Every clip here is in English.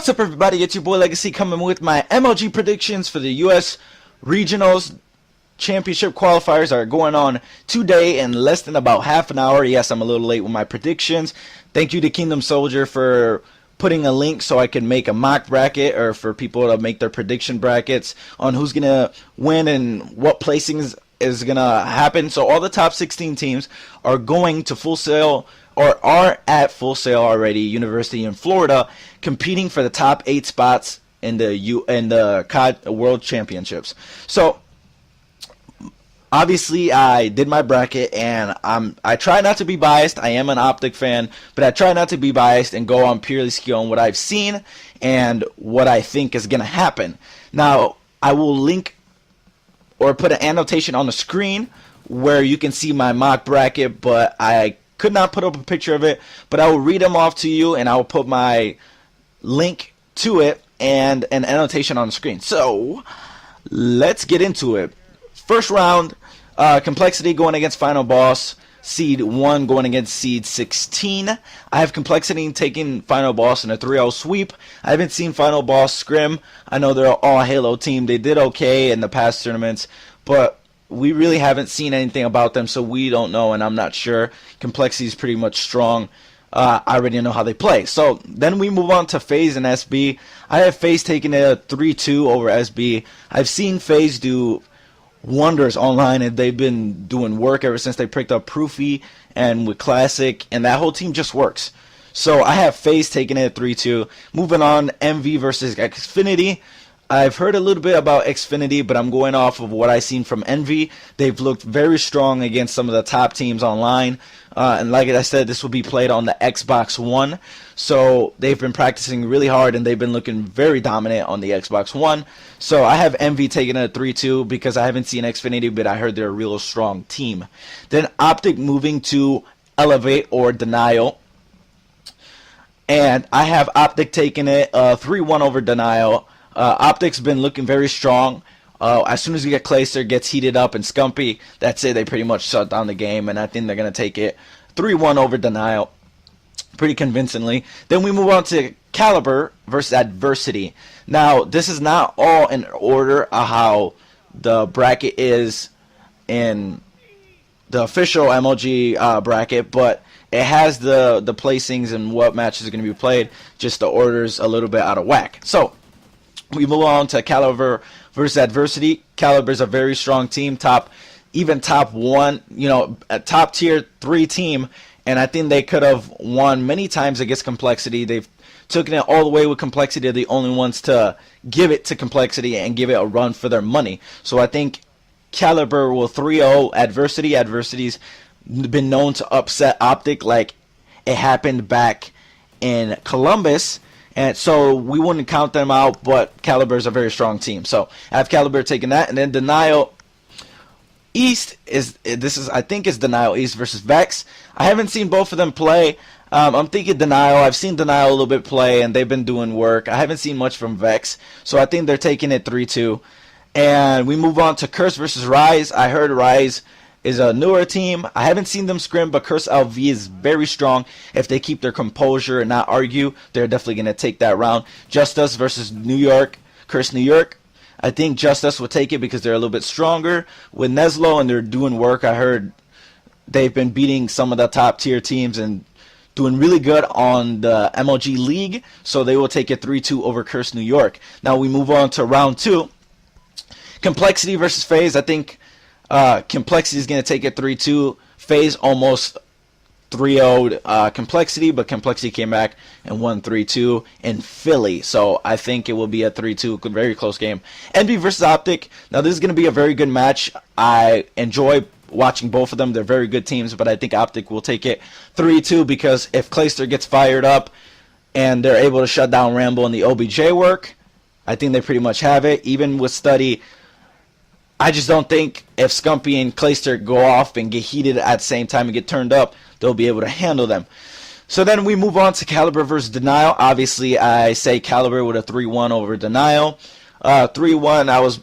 What's up, everybody? It's your boy Legacy coming with my MLG predictions for the U.S. Regionals Championship qualifiers are going on today in less than about half an hour. Yes, I'm a little late with my predictions. Thank you to Kingdom Soldier for putting a link so I can make a mock bracket, or for people to make their prediction brackets on who's going to win and what placings is going to happen. So all the top 16 teams are going to Full Sail, or are at Full Sail already, University in Florida, competing for the top 8 spots in the COD World Championships. So obviously I did my bracket, and I try not to be biased. I am an Optic fan, but I try not to be biased and go on purely skill on what I've seen and what I think is going to happen. Now, I will link or put an annotation on the screen where you can see my mock bracket, but I could not put up a picture of it, but I will read them off to you, and I will put my link to it and an annotation on the screen. So let's get into it. First round, Complexity going against Final Boss, Seed 1 going against Seed 16. I have Complexity taking Final Boss in a 3-0 sweep. I haven't seen Final Boss scrim. I know they're all Halo team. They did okay in the past tournaments, but we really haven't seen anything about them, so we don't know, and I'm not sure. Complexity is pretty much strong. I already know how they play. So then we move on to FaZe and SB. I have FaZe taking a 3-2 over SB. I've seen FaZe do wonders online, and they've been doing work ever since they picked up Proofy and with Classic, and that whole team just works. So I have FaZe taking it 3-2. Moving on, MV versus Xfinity. I've heard a little bit about Xfinity, but I'm going off of what I've seen from Envy. They've looked very strong against some of the top teams online. And like I said, this will be played on the Xbox One. So they've been practicing really hard, and they've been looking very dominant on the Xbox One. So I have Envy taking a 3-2 because I haven't seen Xfinity, but I heard they're a real strong team. Then Optic moving to Elevate or Denial. And I have Optic taking it 3-1 over Denial. Optic's been looking very strong. As soon as we get Clayster gets heated up and Scumpy, that's it. They pretty much shut down the game, and I think they're going to take it 3-1 over Denial pretty convincingly. Then we move on to Caliber versus Adversity. Now, this is not all in order of how the bracket is in the official MLG bracket, but it has the placings and what matches are going to be played. Just the order's a little bit out of whack. So we move on to Caliber versus Adversity. Caliber's a very strong team, even top 1, a top tier 3 team, and I think they could have won many times against Complexity. They've taken it all the way with Complexity. They're the only ones to give it to Complexity and give it a run for their money. So I think Caliber will 3-0 Adversity. Adversity's been known to upset Optic like it happened back in Columbus. And so we wouldn't count them out, but Caliber is a very strong team. So I have Caliber taking that, and then Denial East I think it's Denial East versus Vex. I haven't seen both of them play. I'm thinking Denial. I've seen Denial a little bit play, and they've been doing work. I haven't seen much from Vex, so I think they're taking it 3-2. And we move on to Curse versus Rise. I heard Rise is a newer team. I haven't seen them scrim, but Curse LV is very strong. If they keep their composure and not argue, they're definitely going to take that round. Justice versus New York, Curse New York. I think Justice will take it because they're a little bit stronger with Neslo, and they're doing work. I heard they've been beating some of the top tier teams and doing really good on the MLG League, so they will take it 3-2 over Curse New York. Now we move on to round 2. Complexity versus FaZe. I think Complexity is going to take it 3-2. FaZe almost 3-0'd Complexity, but Complexity came back and won 3-2 in Philly. So I think it will be a 3-2, very close game. NB versus Optic. Now this is going to be a very good match. I enjoy watching both of them. They're very good teams, but I think Optic will take it 3-2 because if Clayster gets fired up and they're able to shut down Rambo and the OBJ work, I think they pretty much have it. Even with Study, I just don't think if Scumpy and Clayster go off and get heated at the same time and get turned up, they'll be able to handle them. So then we move on to Caliber versus Denial. Obviously, I say Caliber with a 3-1 over Denial. 3-1,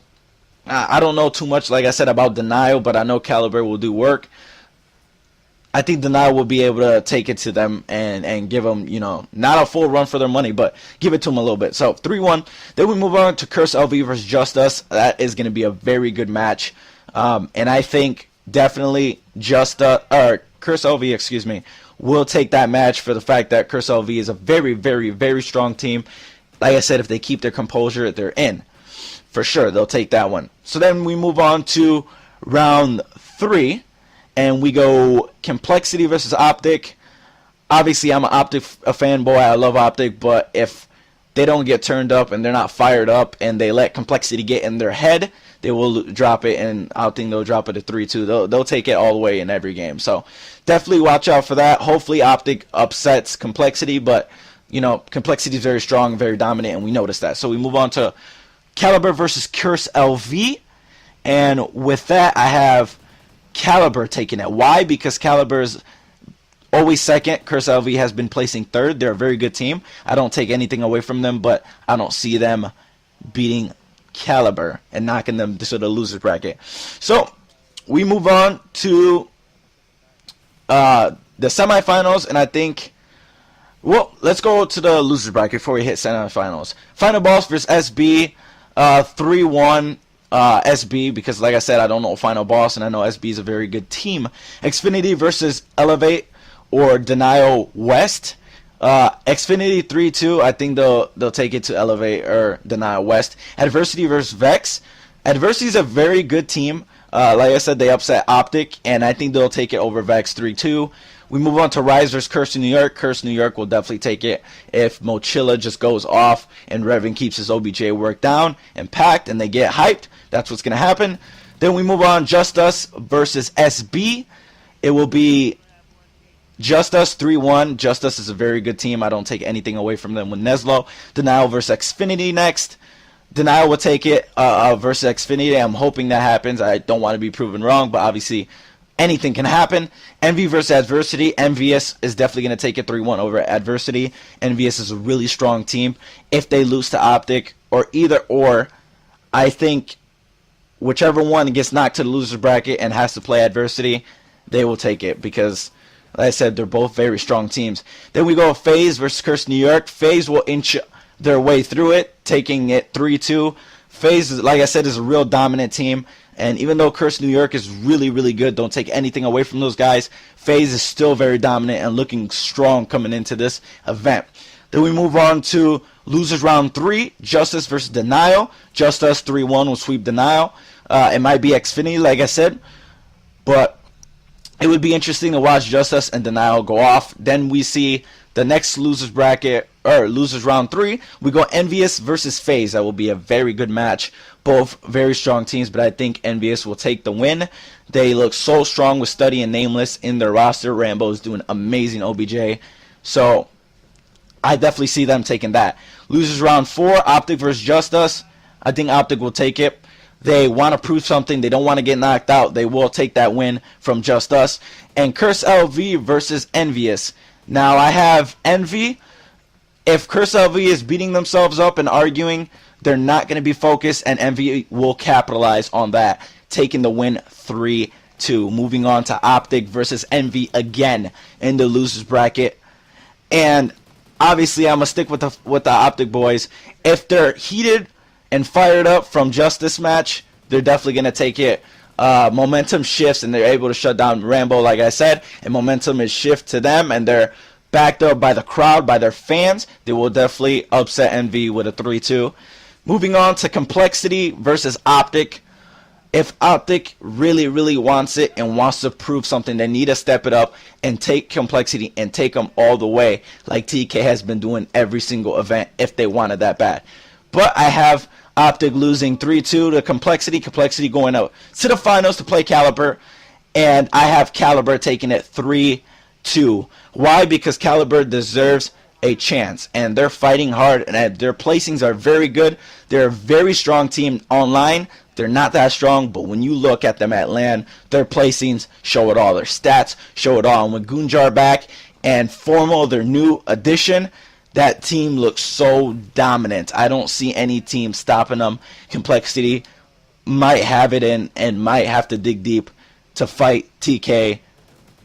I don't know too much, like I said, about Denial, but I know Caliber will do work. I think Denial will be able to take it to them and give them, you know, not a full run for their money, but give it to them a little bit. So 3-1. Then we move on to Curse LV versus Just Us. That is going to be a very good match. And I think definitely Curse LV, excuse me, will take that match for the fact that Curse LV is a very, very, very strong team. Like I said, if they keep their composure, they're in. For sure, they'll take that one. So then we move on to round 3. And we go Complexity versus Optic. Obviously, I'm an Optic fanboy. I love Optic. But if they don't get turned up and they're not fired up and they let Complexity get in their head, they will drop it. And I think they'll drop it to 3-2. They'll take it all the way in every game. So definitely watch out for that. Hopefully, Optic upsets Complexity. But, you know, Complexity is very strong, very dominant, and we noticed that. So we move on to Caliber versus Curse LV. And with that, I have Caliber taking it. Why? Because Caliber is always second. Curse LV has been placing third. They're a very good team. I don't take anything away from them, but I don't see them beating Caliber and knocking them to the loser's bracket. So we move on to the semifinals, and I think, well, let's go to the loser's bracket before we hit semifinals. Final Boss versus SB, 3-1. SB, because like I said, I don't know Final Boss, and I know SB is a very good team. Xfinity versus Elevate or Denial West. Xfinity 3-2. I think they'll take it to Elevate or Denial West. Adversity versus Vex. Adversity is a very good team. Like I said, they upset Optic, and I think they'll take it over Vex 3-2. We move on to Rise versus Curse New York. Curse New York will definitely take it if Mochilla just goes off and Revan keeps his OBJ work down and packed and they get hyped. That's what's going to happen. Then we move on, Just Us versus SB. It will be Just Us 3-1. Just Us is a very good team. I don't take anything away from them with Neslo. Denial versus Xfinity next. Denial will take it versus Xfinity. I'm hoping that happens. I don't want to be proven wrong, but obviously anything can happen. Envy versus Adversity. MVS is definitely going to take it 3-1 over Adversity. MVS is a really strong team. If they lose to Optic or either or, I think whichever one gets knocked to the loser's bracket and has to play Adversity, they will take it because, like I said, they're both very strong teams. Then we go FaZe versus Curse New York. FaZe will inch their way through it, taking it 3-2. FaZe, like I said, is a real dominant team. And even though Curse New York is really, really good, don't take anything away from those guys, FaZe is still very dominant and looking strong coming into this event. Then we move on to Losers Round 3, Justice versus Denial. Justice 3-1 will sweep Denial. It might be Xfinity, like I said, but it would be interesting to watch Justice and Denial go off. Then we see the next Losers bracket, or Losers Round 3, we go Envious versus FaZe. That will be a very good match. Both very strong teams, but I think Envious will take the win. They look so strong with Study and Nameless in their roster. Rambo is doing amazing OBJ. So I definitely see them taking that. Losers Round 4, Optic versus Just Us. I think Optic will take it. They want to prove something. They don't want to get knocked out. They will take that win from Just Us. And Curse LV versus Envious. Now I have Envy. If Curse LV is beating themselves up and arguing, they're not going to be focused, and Envy will capitalize on that, taking the win 3-2. Moving on to Optic versus Envy again in the losers bracket. And obviously I'm going to stick with the Optic boys. If they're heated and fired up from just this match, they're definitely going to take it. Momentum shifts and they're able to shut down Rambo, like I said, and momentum is shift to them, and they're backed up by the crowd, by their fans. They will definitely upset Envy with a 3-2. Moving on to Complexity versus Optic. If Optic really, really wants it and wants to prove something, they need to step it up and take Complexity and take them all the way, like TK has been doing every single event if they wanted that bad. But I have Optic losing 3-2 to Complexity. Complexity going out to the finals to play Caliber. And I have Caliber taking it 3-2. Why? Because Caliber deserves a chance. And they're fighting hard. And their placings are very good. They're a very strong team online. They're not that strong. But when you look at them at LAN, their placings show it all. Their stats show it all. And with Gunjar back and Formal, their new addition, that team looks so dominant. I don't see any team stopping them. Complexity might have it in and might have to dig deep to fight TK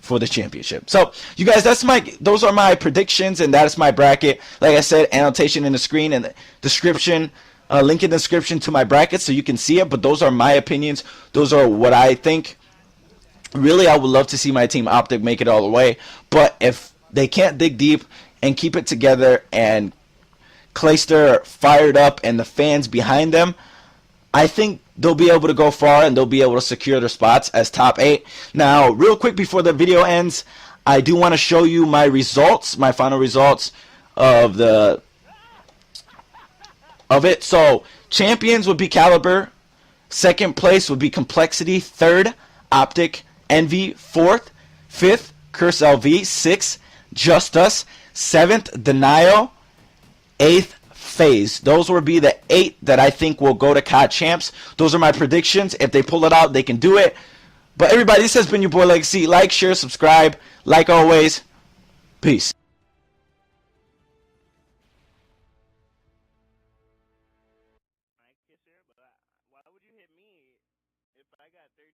for the championship. So you guys, those are my predictions, and that is my bracket. Like I said, annotation in the screen and the description, link in the description to my bracket so you can see it. But those are my opinions. Those are what I think. Really, I would love to see my team Optic make it all the way, but if they can't dig deep and keep it together and Clayster fired up and the fans behind them, I think they'll be able to go far and they'll be able to secure their spots as top 8. Now, real quick before the video ends, I do want to show you my results, my final results of it. So, champions would be Caliber, second place would be Complexity, third Optic, Envy, fourth, fifth Curse LV, sixth Just Us, seventh Denial, eighth Phase. Those will be the 8 that I think will go to COD Champs. Those are my predictions. If they pull it out, they can do it. But everybody, this has been your boy Legacy. Like, share, subscribe. Like always, peace. Why would you hit me if I got 13?